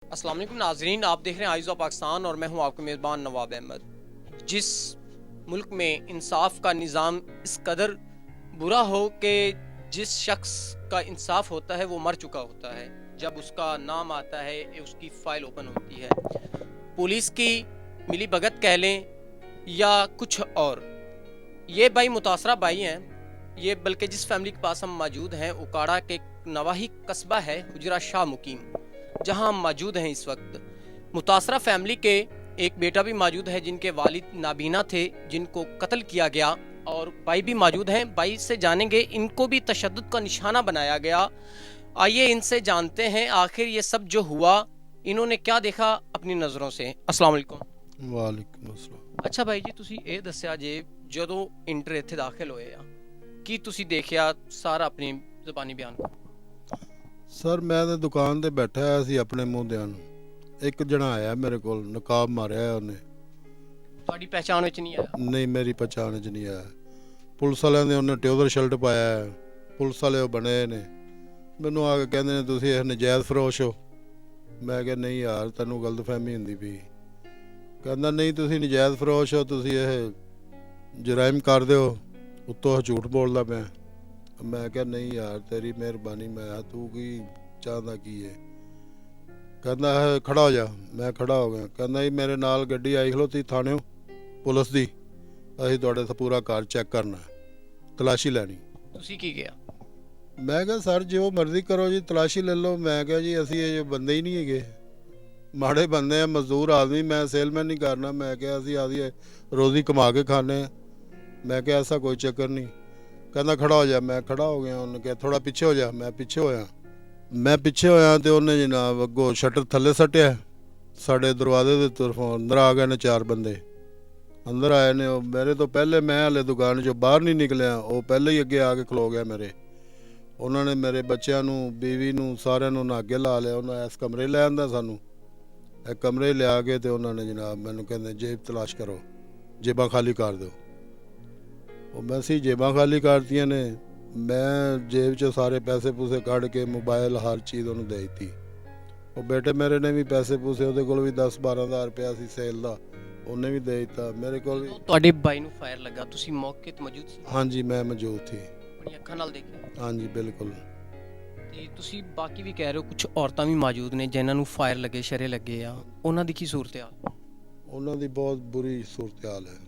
अस्सलाम वालेकुम नाजरीन, आप देख रहे हैं आइज़ ऑफ पाकिस्तान और मैं हूं आपका मेज़बान नवाब अहमद। जिस मुल्क में इंसाफ का निज़ाम इस कदर बुरा हो कि जिस शख्स का इंसाफ होता है वो मर चुका होता है, जब उसका नाम आता है उसकी फ़ाइल ओपन होती है, पुलिस की मिली भगत कह लें या कुछ और। ये भाई मुतासरा भाई हैं, ये बल्कि जिस फैमिली के पास हम मौजूद हैं उकाड़ा के नवाही कस्बा है हुजरा शाह मुकीम, जहां हम मौजूद हैं इस वक्त। मुतासरा फैमिली के एक बेटा भी मौजूद है जिनके वालिद नाबीना थे, जिनको कत्ल किया गया, और भाई भी मौजूद हैं। भाई से जानेंगे इनको भी तशद्दुद का निशाना बनाया गया। आइए इनसे जानते हैं आखिर ये सब जो हुआ इन्होंने क्या देखा अपनी नज़रों से। अस्सलाम वालेकुम। ਵਾਲੇਕੁਮ ਅਸਲਾਮ। ਅੱਛਾ ਭਾਈ ਜੀ, ਤੁਸੀਂ ਇਹ ਦੱਸਿਆ ਜੇ ਜਦੋਂ ਇੰਟਰ ਇੱਥੇ ਦਾਖਲ ਹੋਏ ਆ, ਕੀ ਤੁਸੀਂ ਦੇਖਿਆ ਸਾਰਾ ਆਪਣੀ ਜ਼ਬਾਨੀ ਬਿਆਨ ਕਰੋ। ਸਰ ਮੈਂ ਤਾਂ ਦੁਕਾਨ ਤੇ ਬੈਠਾ ਹੋਇਆ ਸੀ ਆਪਣੇ ਮੂੰਹਦਿਆਂ ਨੂੰ, ਇੱਕ ਜਣਾ ਆਇਆ ਮੇਰੇ ਕੋਲ, ਨਕਾਬ ਮਾਰਿਆ ਉਹਨੇ। ਤੁਹਾਡੀ ਪਹਿਚਾਣ ਵਿੱਚ ਨਹੀਂ ਆਇਆ? ਨਹੀਂ, ਮੇਰੀ ਪਛਾਣ 'ਚ ਨਹੀਂ ਆਇਆ। ਪੁਲਿਸ ਵਾਲਿਆਂ ਨੇ ਉਹਨੇ ਟਿਊਜ਼ਰ ਸ਼ਰਟ ਪਾਇਆ ਹੈ, ਪੁਲਿਸ ਵਾਲੇ ਉਹ ਬਣੇ ਨੇ। ਮੈਨੂੰ ਆ ਕੇ ਕਹਿੰਦੇ ਨੇ ਤੁਸੀਂ ਇਹ ਨਜਾਇਜ਼ ਫਰੋਸ਼ ਹੋ। ਮੈਂ ਕਿਹਾ ਨਹੀਂ ਯਾਰ, ਤੈਨੂੰ ਗਲਤਫਹਿਮੀ ਹੁੰਦੀ ਪਈ। ਕਹਿੰਦਾ ਨਹੀਂ, ਤੁਸੀਂ ਨਜਾਇਜ਼ ਫਰੋਸ਼ ਹੋ, ਤੁਸੀਂ ਇਹ ਜਰਾਇਮ ਕਰਦੇ ਹੋ, ਉੱਤੋਂ ਝੂਠ ਬੋਲਦਾ ਪਿਆ। ਮੈਂ ਕਿਹਾ ਨਹੀਂ ਯਾਰ, ਤੇਰੀ ਮਿਹਰਬਾਨੀ, ਮੈਂ ਤੂੰ ਕੀ ਚਾਹੁੰਦਾ ਕੀ ਹੈ? ਕਹਿੰਦਾ ਖੜਾ ਹੋ ਜਾ। ਮੈਂ ਖੜਾ ਹੋ ਗਿਆ। ਕਹਿੰਦਾ ਜੀ ਮੇਰੇ ਨਾਲ ਗੱਡੀ ਆਈ ਖਲੋਤੀ ਥਾਣਿਓ ਪੁਲਿਸ ਦੀ, ਅਸੀਂ ਤੁਹਾਡੇ ਤੋਂ ਪੂਰਾ ਘਰ ਚੈੱਕ ਕਰਨਾ, ਤਲਾਸ਼ੀ ਲੈਣੀ। ਤੁਸੀਂ ਕੀ ਕਿਹਾ? ਮੈਂ ਕਿਹਾ ਸਰ ਜੋ ਮਰਜ਼ੀ ਕਰੋ ਜੀ, ਤਲਾਸ਼ੀ ਲੈ ਲਓ। ਮੈਂ ਕਿਹਾ ਜੀ ਅਸੀਂ ਇਹ ਬੰਦੇ ਹੀ ਨਹੀਂ ਹੈਗੇ, ਮਾੜੇ ਬੰਦੇ ਆ, ਮਜ਼ਦੂਰ ਆਦਮੀ, ਮੈਂ ਸੇਲਮੈਨ ਨਹੀਂ ਕਰਨਾ। ਮੈਂ ਕਿਹਾ ਅਸੀਂ ਆਦੀ ਰੋਜ਼ੀ ਕਮਾ ਕੇ ਖਾਂਦੇ ਹਾਂ। ਮੈਂ ਕਿਹਾ ਐਸਾ ਕੋਈ ਚੱਕਰ ਨਹੀਂ। ਕਹਿੰਦਾ ਖੜਾ ਹੋ ਜਾ। ਮੈਂ ਖੜਾ ਹੋ ਗਿਆ। ਉਹਨੇ ਕਿਹਾ ਥੋੜਾ ਪਿੱਛੇ ਹੋ ਜਾ। ਮੈਂ ਪਿੱਛੇ ਹੋਇਆ ਤੇ ਉਹਨੇ ਜਨਾਬ ਅੱਗੋਂ ਸ਼ਟਰ ਥੱਲੇ ਸੱਟਿਆ। ਸਾਡੇ ਦਰਵਾਜ਼ੇ ਦੇ ਤਰਫੋਂ ਅੰਦਰ ਆ ਗਏ ਨੇ 4 ਬੰਦੇ। ਅੰਦਰ ਆਏ ਨੇ, ਉਹ ਮੇਰੇ ਤੋਂ ਪਹਿਲੇ, ਮੈਂ ਹਲੇ ਦੁਕਾਨ 'ਚੋਂ ਬਾਹਰ ਨਹੀਂ ਨਿਕਲਿਆ, ਉਹ ਪਹਿਲੇ ਹੀ ਅੱਗੇ ਆ ਕੇ ਖਲੋ ਗਿਆ ਮੇਰੇ। ਉਹਨਾਂ ਨੇ ਮੇਰੇ ਬੱਚਿਆਂ ਨੂੰ, ਬੀਵੀ ਨੂੰ, ਸਾਰਿਆਂ ਨੂੰ ਅੱਗੇ ਲਾ ਲਿਆ। ਉਹਨਾਂ ਇਸ ਕਮਰੇ ਲੈ ਆਂਦਾ ਸਾਨੂੰ। ਇਹ ਕਮਰੇ ਲਿਆ ਕੇ ਤੇ ਉਹਨਾਂ ਨੇ ਜਨਾਬ ਮੈਨੂੰ ਕਹਿੰਦੇ ਜੇਬ ਤਲਾਸ਼ ਕਰੋ, ਜੇਬਾਂ ਖਾਲੀ ਕਰ ਦਿਓ। ਉਹ ਮੈਂ ਸੀ ਜੇਬਾਂ ਖਾਲੀ ਕਰਤੀਆਂ ਨੇ। ਮੈਂ ਜੇਬ 'ਚੋਂ ਸਾਰੇ ਪੈਸੇ ਪੂਸੇ ਕੱਢ ਕੇ, ਮੋਬਾਈਲ, ਹਰ ਚੀਜ਼ ਉਹਨੂੰ ਦੇ ਦਿੱਤੀ। ਉਹ ਬੇਟੇ ਮੇਰੇ ਨੇ ਵੀ ਪੈਸੇ ਪੂਸੇ, ਉਹਦੇ ਕੋਲ ਵੀ 10-12 ਹਜ਼ਾਰ ਰੁਪਇਆ ਸੀ ਸੇਲ ਦਾ, ਉਹਨੇ ਵੀ ਦੇ ਦਿੱਤਾ। ਮੇਰੇ ਕੋਲ ਵੀ। ਤੁਹਾਡੇ ਬਾਈ ਨੂੰ ਫਾਇਰ ਲੱਗਾ, ਤੁਸੀਂ ਮੌਕੇ ਤੇ ਮੌਜੂਦ ਸੀ? ਹਾਂਜੀ ਮੈਂ ਮੌਜੂਦ ਸੀ। ਆਪਣੀ ਅੱਖਾਂ ਨਾਲ ਦੇਖਿਆ? ਹਾਂਜੀ ਬਿਲਕੁਲ। ਤੇ ਤੁਸੀਂ ਬਾਕੀ ਵੀ ਕਹਿ ਰਹੇ ਹੋ ਕੁਝ ਔਰਤਾਂ ਵੀ ਮੌਜੂਦ ਨੇ ਜਿਨ੍ਹਾਂ ਨੂੰ ਫਾਇਰ ਲੱਗੇ, ਸ਼ਰੇ ਲੱਗੇ ਆ, ਉਹਨਾਂ ਦੀ ਕੀ ਸੂਰਤ ਹਾਲ? ਉਹਨਾਂ ਦੀ ਬਹੁਤ ਬੁਰੀ ਸੂਰਤ ਹਾਲ ਹੈ।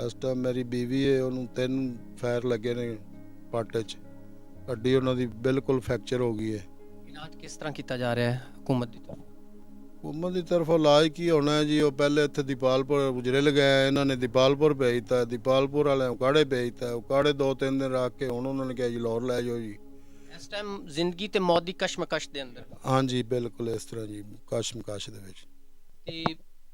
ਇਸ ਟਾਈਮ ਮੇਰੀ ਬੀਵੀ ਹੈ, ਉਹਨੂੰ 3 ਫਾਇਰ ਲੱਗੇ ਨੇ ਪੱਟ 'ਚ, ਹੱਡੀ ਉਹਨਾਂ ਦੀ ਬਿਲਕੁਲ ਫ੍ਰੈਕਚਰ ਹੋ ਗਈ ਹੈ। ਇਲਾਜ ਕਿਸ ਤਰ੍ਹਾਂ ਕੀਤਾ ਜਾ ਰਿਹਾ ਹੈ ਹਕੂਮਤ ਦੀ ਤਰਫ? ਹਕੂਮਤ ਦੀ ਤਰਫੋਂ ਇਲਾਜ ਕੀ ਹੋਣਾ ਹੈ ਜੀ? ਉਹ ਪਹਿਲੇ ਇੱਥੇ ਦੀਪਾਲਪੁਰ ਗੁਜਰੇ ਲਗਾਇਆ, ਇਹਨਾਂ ਨੇ ਦੀਪਾਲਪੁਰ ਭੇਜਤਾ, ਦੀਪਾਲਪੁਰ ਵਾਲਿਆਂ ਉਕਾੜੇ ਭੇਜਤਾ। ਉਕਾੜੇ 2-3 ਦਿਨ ਰੱਖ ਕੇ ਹੁਣ ਉਹਨਾਂ ਨੇ ਕਿਹਾ ਜੀ ਲਾਹੌਰ ਲੈ ਜਾਓ ਜੀ। ਇਸ ਟਾਈਮ ਜ਼ਿੰਦਗੀ ਤੇ ਮੌਤ ਦੀ ਕਸ਼ਮਕਸ਼ ਦੇ ਅੰਦਰ? ਹਾਂਜੀ ਬਿਲਕੁਲ ਇਸ ਤਰ੍ਹਾਂ ਜੀ, ਕਸ਼ਮਕਸ਼ ਦੇ ਵਿੱਚ। ਤੇ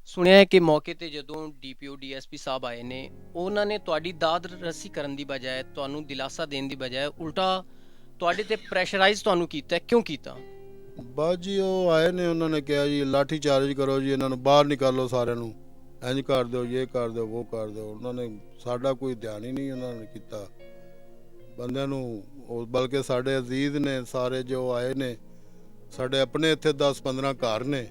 ਸੁਣਿਆ ਹੈ ਕਿ ਮੌਕੇ ਤੇ ਜਦੋਂ ਡੀਪੀਓ ਡੀਐਸਪੀ ਸਾਹਿਬ ਆਏ ਨੇ, ਉਹਨਾਂ ਨੇ ਤੁਹਾਡੀ ਦਾਦ ਰਸੀ ਕਰਨ ਦੀ ਬਜਾਏ, ਤੁਹਾਨੂੰ ਦਿਲਾਸਾ ਦੇਣ ਦੀ ਬਜਾਏ, ਉਲਟਾ ਤੁਹਾਡੇ ਤੇ ਪ੍ਰੈਸ਼ਰਾਈਜ਼ ਤੁਹਾਨੂੰ ਕੀਤਾ। ਕਿਉਂ ਕੀਤਾ? ਬਸ ਜੀ ਉਹ ਆਏ ਨੇ, ਉਹਨਾਂ ਨੇ ਕਿਹਾ ਜੀ ਲਾਠੀ ਚਾਰਜ ਕਰੋ ਜੀ, ਇਹਨਾਂ ਨੂੰ ਬਾਹਰ ਨਿਕਾਲੋ, ਸਾਰਿਆਂ ਨੂੰ ਇੰਝ ਕਰ ਦਿਓ, ਇਹ ਕਰ ਦਿਓ, ਉਹ ਕਰ ਦਿਓ। ਉਹਨਾਂ ਨੇ ਸਾਡਾ ਕੋਈ ਧਿਆਨ ਹੀ ਨਹੀਂ ਉਹਨਾਂ ਨੇ ਕੀਤਾ ਬੰਦਿਆਂ ਨੂੰ। ਉਹ ਬਲਕਿ ਸਾਡੇ ਅਜ਼ੀਜ਼ ਨੇ ਸਾਰੇ ਜੋ ਆਏ ਨੇ, ਸਾਡੇ ਆਪਣੇ ਇੱਥੇ 10-15 ਘਰ ਨੇ,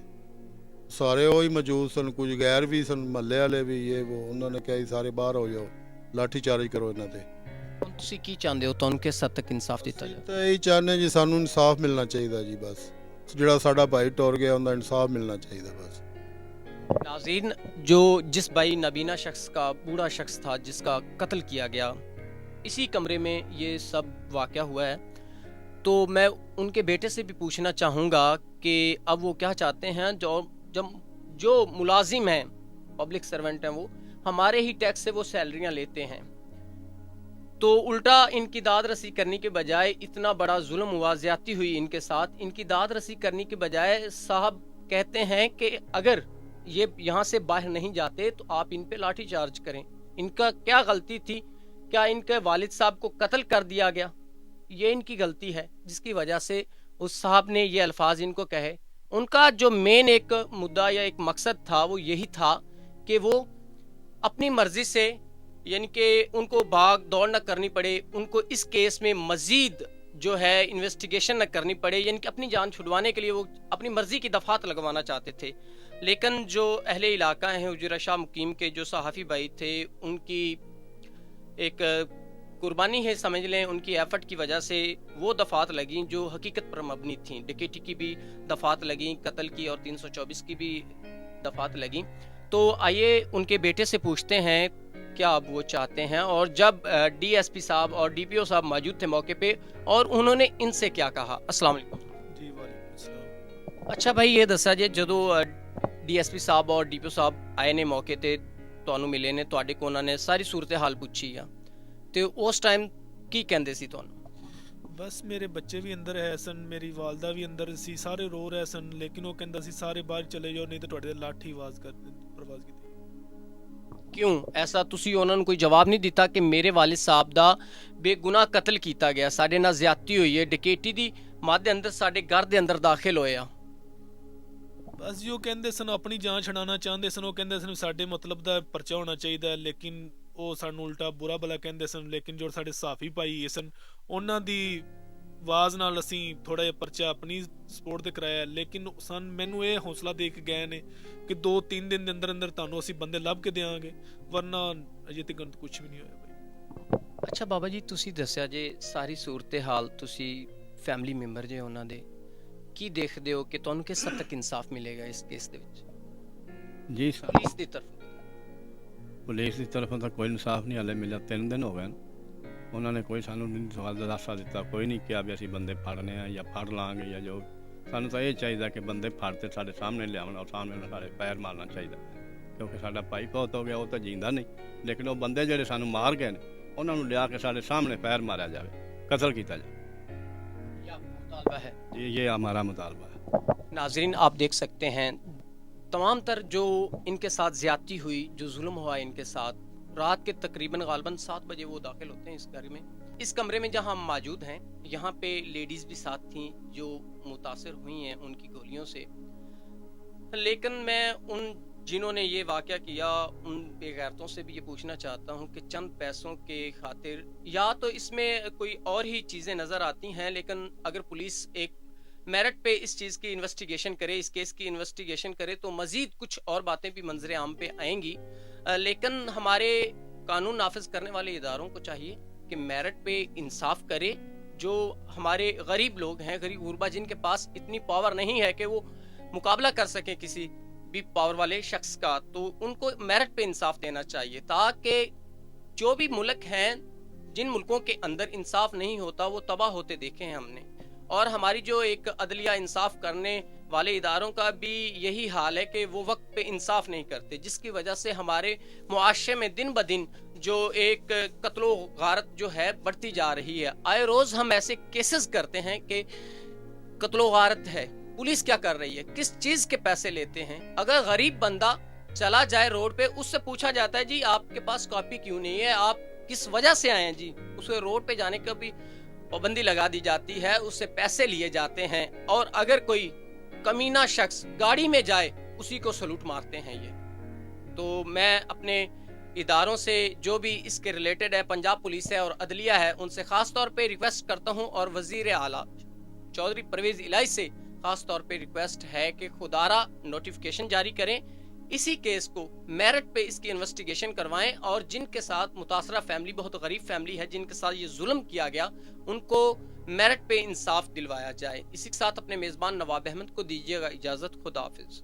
ਸਾਰੇ ਉਹ ਹੀ ਮੌਜੂਦ ਸਨ, ਕੁਝ ਗੈਰ ਵੀ ਸਨ, ਮਹੱਲੇ ਵਾਲੇ ਵੀ, ਇਹ ਉਹ। ਉਹਨਾਂ ਨੇ ਕਿਹਾ ਜੀ ਸਾਰੇ ਬਾਹਰ ਹੋ ਜਾਓ, ਲਾਠੀ ਚਾਰਜ ਕਰੋ ਇਹਨਾਂ ਤੇ। ਹੁਣ ਤੁਸੀਂ ਕੀ ਚਾਹੁੰਦੇ ਹੋ, ਤੁਹਾਨੂੰ ਕਿਸ ਹੱਦ ਤੱਕ ਇਨਸਾਫ ਦਿੱਤਾ ਜਾਵੇ? ਤਾਂ ਇਹੀ ਚਾਹੁੰਦੇ ਜੀ, ਸਾਨੂੰ ਇਨਸਾਫ ਮਿਲਣਾ ਚਾਹੀਦਾ ਜੀ। ਬਸ ਜਿਹੜਾ ਸਾਡਾ ਭਾਈ ਟੁਰ ਗਿਆ, ਉਹਦਾ ਇਨਸਾਫ ਮਿਲਣਾ ਚਾਹੀਦਾ बस। नाज़रीन, जो जिस भाई नबीना शख्स का, बूढ़ा शख्स था जिसका कत्ल किया गया, इसी कमरे में ये सब वाक़या हुआ है। तो मैं उनके बेटे से भी पूछना चाहूँगा कि अब वो क्या चाहते हैं। जो मुलाजिम हैं, पब्लिक सर्वेंट हैं, वो हमारे ही टैक्स से वो सैलरियाँ लेते हैं, तो उल्टा इनकी दाद रसी करने के बजाय इतना बड़ा जुल्म हुआ, ज़्यादती हुई इनके साथ। इनकी दाद रसी करने के बजाय साहब कहते हैं कि अगर ये यहाँ से बाहर नहीं जाते तो आप इन पे लाठी चार्ज करें। इनका क्या गलती थी? क्या इनके वालिद साहब को कत्ल कर दिया गया? ये इनकी गलती है जिसकी वजह से उस साहब ने ये अल्फाज इनको कहे। उनका जो मेन एक मुद्दा या एक मकसद था वो यही था कि वो अपनी मर्जी से, यानी कि उनको भाग दौड़ न करनी पड़े, उनको इस केस में मजीद जो है इन्वेस्टिगेशन न करनी पड़े, यानी कि अपनी जान छुड़वाने के लिए वो अपनी मर्जी की दफात लगवाना चाहते थे। लेकिन जो अहले इलाका हैं हुजूरा शाह मुकीम के जो सहाफ़ी भाई थे, उनकी एक कुर्बानी है समझ लें, उनकी एफर्ट की वजह से वो दफात लगी जो हकीकत पर मबनी थी। डकैती की भी दफात लगी, कत्ल की और 324 की भी दफात लगी। तो आइए उनके बेटे से पूछते हैं क्या अब वो चाहते हैं, और जब डीएसपी साहब और डीपीओ साहब मौजूद थे मौके पे, और उन्होंने इनसे क्या कहा। अस्सलाम वालेकुम जी। वालेकुम अस्सलाम। अच्छा भाई ये दसा जे ਜਦੋਂ ਡੀਐਸਪੀ ਸਾਹਿਬ ਔਰ ਡੀਪੀਓ ਸਾਹਿਬ ਆਏ ਨੇ ਮੌਕੇ ਤੇ, ਤੁਹਾਨੂੰ ਮਿਲੇ ਨੇ, ਤੁਹਾਡੇ ਕੋਲ ਉਹਨਾਂ ਨੇ ਸਾਰੀ ਸੂਰਤ ਹਾਲ ਪੁੱਛੀ ਆ, ਤੇ ਉਸ ਟਾਈਮ ਕੀ ਕਹਿੰਦੇ ਸੀ ਤੁਹਾਨੂੰ? ਬਸ ਮੇਰੇ ਬੱਚੇ ਵੀ ਅੰਦਰ ਹੈ ਸਨ, ਮੇਰੀ ਵਾਲਦਾ ਵੀ ਅੰਦਰ ਸੀ, ਸਾਰੇ ਰੋ ਰਹੇ ਸਨ, ਲੇਕਿਨ ਉਹ ਕਹਿੰਦਾ ਸੀ ਸਾਰੇ ਬਾਹਰ ਚਲੇ ਜਾਓ ਨਹੀਂ ਤਾਂ ਤੁਹਾਡੇ ਤੇ ਲਾਠੀ ਪ੍ਰਵਾਜ਼ ਕੀਤੀ। ਕਿਉਂ ਐਸਾ? ਤੁਸੀਂ ਉਹਨਾਂ ਨੂੰ ਕੋਈ ਜਵਾਬ ਨਹੀਂ ਦਿੱਤਾ ਕਿ ਮੇਰੇ ਵਾਲਿਦ ਸਾਹਿਬ ਦਾ ਬੇਗੁਨਾਹ ਕਤਲ ਕੀਤਾ ਗਿਆ, ਸਾਡੇ ਨਾਲ ਜ਼ਿਆਦਤੀ ਹੋਈ ਹੈ, ਡਕੈਤੀ ਦੀ ਮੱਦ ਦੇ ਅੰਦਰ ਸਾਡੇ ਘਰ ਦੇ ਅੰਦਰ ਦਾਖਲ ਹੋਏ ਆ? ਬਸ ਜੀ ਉਹ ਕਹਿੰਦੇ ਸਨ ਆਪਣੀ ਜਾਨ ਛਡਾਉਣਾ ਚਾਹੁੰਦੇ ਸਨ, ਉਹ ਕਹਿੰਦੇ ਸਨ ਸਾਡੇ ਮਤਲਬ ਦਾ ਪਰਚਾ ਹੋਣਾ ਚਾਹੀਦਾ, ਲੇਕਿਨ ਉਹ ਸਾਨੂੰ ਉਲਟਾ ਬੁਰਾ ਭਲਾ ਕਹਿੰਦੇ ਸਨ। ਲੇਕਿਨ ਜੋ ਸਾਡੇ ਸਾਫੀ ਭਾਈ ਸਨ ਉਹਨਾਂ ਦੀ ਆਵਾਜ਼ ਨਾਲ ਅਸੀਂ ਥੋੜਾ ਜਿਹਾ ਪਰਚਾ ਆਪਣੀ ਸਪੋਰਟ ਤੇ ਕਰਾਇਆ, ਲੇਕਿਨ ਮੈਨੂੰ ਇਹ ਹੌਸਲਾ ਦੇ ਕੇ ਗਏ ਨੇ ਕਿ 2-3 ਦਿਨ ਦੇ ਅੰਦਰ ਅੰਦਰ ਤੁਹਾਨੂੰ ਅਸੀਂ ਬੰਦੇ ਲੱਭ ਕੇ ਦੇਵਾਂਗੇ, ਵਰਨਾ ਅਜੇ ਤੱਕ ਕੁਝ ਵੀ ਨਹੀਂ ਹੋਇਆ ਭਾਈ। ਅੱਛਾ ਬਾਬਾ ਜੀ, ਤੁਸੀਂ ਦੱਸਿਆ ਜੇ ਸਾਰੀ ਸੂਰਤ ਹਾਲ, ਤੁਸੀਂ ਫੈਮਿਲੀ ਮੈਂਬਰ ਜੇ ਉਹਨਾਂ ਦੇ, ਕੀ ਦੇਖਦੇ ਹੋ ਕਿ ਤੁਹਾਨੂੰ ਕਿਸ ਹੱਦ ਤੱਕ ਇਨਸਾਫ ਮਿਲੇਗਾ ਇਸ ਕੇਸ ਦੇ ਵਿੱਚ? ਜੀ ਪੁਲਿਸ ਦੀ ਤਰਫ ਪੁਲਿਸ ਦੀ ਤਰਫੋਂ ਤਾਂ ਕੋਈ ਇਨਸਾਫ ਨਹੀਂ ਹਾਲੇ ਮਿਲਿਆ, 3 ਦਿਨ ਹੋ ਗਏ ਨੇ, ਉਹਨਾਂ ਨੇ ਕੋਈ ਸਾਨੂੰ ਦਿਲਾਸਾ ਦਿੱਤਾ, ਕੋਈ ਨਹੀਂ ਕਿਹਾ ਵੀ ਅਸੀਂ ਬੰਦੇ ਫੜਨੇ ਆ ਜਾਂ ਫੜ ਲਾਂਗੇ ਜਾਂ ਜੋ। ਸਾਨੂੰ ਤਾਂ ਇਹ ਚਾਹੀਦਾ ਕਿ ਬੰਦੇ ਫੜ ਤੇ ਸਾਡੇ ਸਾਹਮਣੇ ਲਿਆਉਣ, ਔਰ ਸਾਹਮਣੇ ਸਾਡੇ ਪੈਰ ਮਾਰਨਾ ਚਾਹੀਦਾ, ਕਿਉਂਕਿ ਸਾਡਾ ਭਾਈ ਬਹੁਤ ਹੋ ਗਿਆ, ਉਹ ਤਾਂ ਜੀਂਦਾ ਨਹੀਂ, ਲੇਕਿਨ ਉਹ ਬੰਦੇ ਜਿਹੜੇ ਸਾਨੂੰ ਮਾਰ ਗਏ ਨੇ ਉਹਨਾਂ ਨੂੰ ਲਿਆ ਕੇ ਸਾਡੇ ਸਾਹਮਣੇ ਪੈਰ ਮਾਰਿਆ ਜਾਵੇ, ਕਤਲ ਕੀਤਾ ਜਾਵੇ। है। ये हमारा मुतालबा है। नाजरीन आप देख सकते हैं तमाम तर जो इनके साथ ज्यादती हुई, जो जुल्म हुआ इनके साथ, रात के तकरीबन गालबन 7 बजे वो दाखिल होते हैं इस घर में। इस कमरे में जहां हम मौजूद हैं, यहाँ पे लेडीज़ भी साथ थीं जो मुतासर हुई हैं उनकी गोलियों से। लेकिन मैं उन जिन्होंने ये वाक़या किया उन बेगैरतों से भी ये पूछना चाहता हूँ कि चंद पैसों के खातिर, या तो इसमें कोई और ही चीज़ें नज़र आती हैं, लेकिन अगर पुलिस एक मेरिट पे इस चीज़ की इन्वेस्टिगेशन करे, इस केस की इन्वेस्टिगेशन करे, तो मज़ीद कुछ और बातें भी मंजर आम पे आएंगी। लेकिन हमारे कानून नाफिज करने वाले इदारों को चाहिए कि मेरिट पे इंसाफ करे। जो हमारे गरीब लोग हैं, गरीब गुरबा, जिनके पास इतनी पावर नहीं है कि वो मुकाबला कर सकें किसी भी पावर वाले शख्स का, तो उनको मेरिट पे इंसाफ देना चाहिए, ताकि जो भी मुल्क हैं, जिन मुल्कों के अंदर इंसाफ नहीं होता वो तबाह होते देखे हैं हमने। और हमारी जो एक अदलिया इंसाफ करने वाले इदारों का भी यही हाल है कि वो वक्त पे इंसाफ नहीं करते, जिसकी वजह से हमारे मुआशरे में दिन ब दिन जो एक कत्लो गारत जो है बढ़ती जा रही है। आए रोज़ हम ऐसे केसेस करते हैं कि कत्लो गारत है, पुलिस क्या कर रही है, किस चीज के पैसे लेते हैं। अगर गरीब बंदा चला जाए रोड पे, उससे पूछा जाता है जी आपके पास कॉपी क्यों नहीं है, आप किस वजह से आए हैं जी, उसे रोड पे जाने का भी पाबंदी लगा दी जाती है, उससे पैसे लिए जाते हैं। और अगर कोई कमीना शख्स गाड़ी में जाए उसी को सलूट मारते हैं ये। तो मैं अपने इदारों से जो भी इसके रिलेटेड है, पंजाब पुलिस है और अदलिया है, उनसे खास तौर पे रिक्वेस्ट करता हूँ, और वजीर आला चौधरी परवेज इलाही से खास तौर पे रिक्वेस्ट है कि खुदारा नोटिफिकेशन जारी करें, इसी केस को मेरिट पे इसकी इन्वेस्टिगेशन करवाएं, और जिनके साथ मुतासरा फैमिली बहुत गरीब फैमिली है, जिनके साथ ये जुल्म किया गया, उनको मेरिट पे इंसाफ दिलवाया जाए। इसी के साथ अपने मेज़बान नवाब अहमद को दीजिएगा इजाज़त। खुदा हाफिज़।